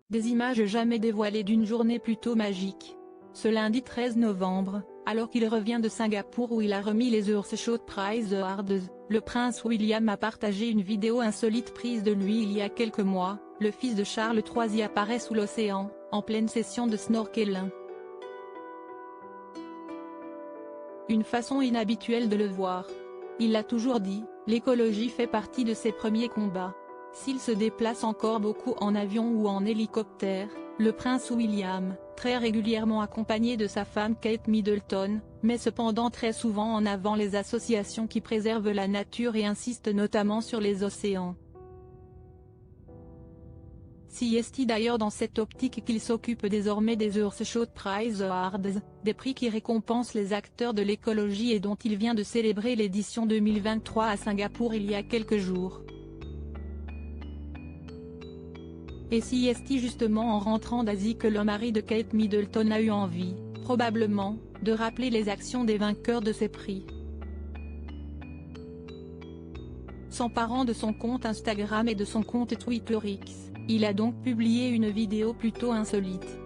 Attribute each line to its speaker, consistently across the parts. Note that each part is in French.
Speaker 1: Des images jamais dévoilées d'une journée plutôt magique. Ce lundi 13 novembre, alors qu'il revient de Singapour où il a remis les Earthshot Prize Awards, le prince William a partagé une vidéo insolite prise de lui il y a quelques mois. Le fils de Charles III y apparaît sous l'océan, en pleine session de snorkeling. Une façon inhabituelle de le voir. Il l'a toujours dit, l'écologie fait partie de ses premiers combats. S'il se déplace encore beaucoup en avion ou en hélicoptère, le prince William, très régulièrement accompagné de sa femme Kate Middleton, met cependant très souvent en avant les associations qui préservent la nature et insistent notamment sur les océans. C'est d'ailleurs dans cette optique qu'il s'occupe désormais des Earthshot Prize Awards, des prix qui récompensent les acteurs de l'écologie et dont il vient de célébrer l'édition 2023 à Singapour il y a quelques jours. Et c'est justement en rentrant d'Asie que le mari de Kate Middleton a eu envie, probablement, de rappeler les actions des vainqueurs de ces prix. S'emparant de son compte Instagram et de son compte Twitter X, il a donc publié une vidéo plutôt insolite.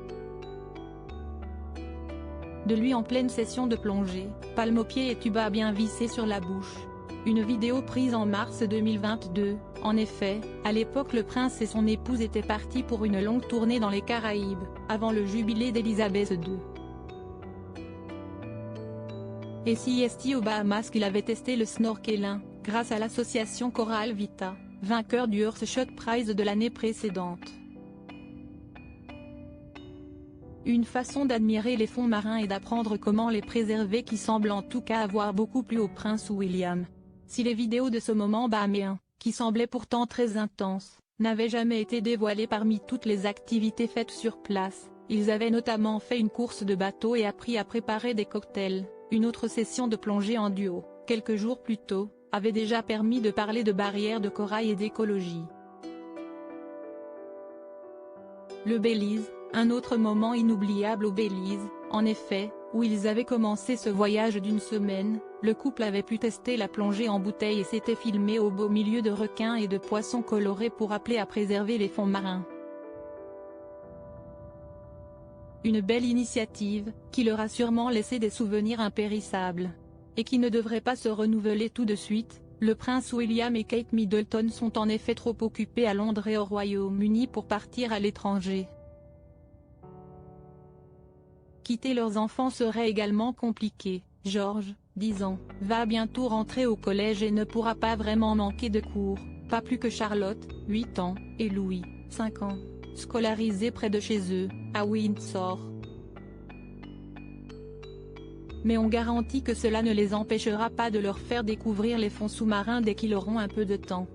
Speaker 1: De lui en pleine session de plongée, palme aux pieds et tuba bien vissé sur la bouche. Une vidéo prise en mars 2022, en effet, à l'époque le prince et son épouse étaient partis pour une longue tournée dans les Caraïbes, avant le jubilé d'Élisabeth II. Et c'est aux Bahamas qu'il avait testé le snorkeling, grâce à l'association Coral Vita, vainqueur du Earthshot Prize de l'année précédente. Une façon d'admirer les fonds marins et d'apprendre comment les préserver qui semble en tout cas avoir beaucoup plu au prince William. Si les vidéos de ce moment bahaméen, qui semblaient pourtant très intenses, n'avaient jamais été dévoilées parmi toutes les activités faites sur place, ils avaient notamment fait une course de bateau et appris à préparer des cocktails. Une autre session de plongée en duo, quelques jours plus tôt, avait déjà permis de parler de barrières de corail et d'écologie. Le Belize, un autre moment inoubliable au Belize, en effet, où ils avaient commencé ce voyage d'une semaine, le couple avait pu tester la plongée en bouteille et s'était filmé au beau milieu de requins et de poissons colorés pour appeler à préserver les fonds marins. Une belle initiative, qui leur a sûrement laissé des souvenirs impérissables. Et qui ne devrait pas se renouveler tout de suite. Le prince William et Kate Middleton sont en effet trop occupés à Londres et au Royaume-Uni pour partir à l'étranger. Quitter leurs enfants serait également compliqué. George, 10 ans, va bientôt rentrer au collège et ne pourra pas vraiment manquer de cours, pas plus que Charlotte, 8 ans, et Louis, 5 ans, scolarisés près de chez eux, à Windsor. Mais on garantit que cela ne les empêchera pas de leur faire découvrir les fonds sous-marins dès qu'ils auront un peu de temps.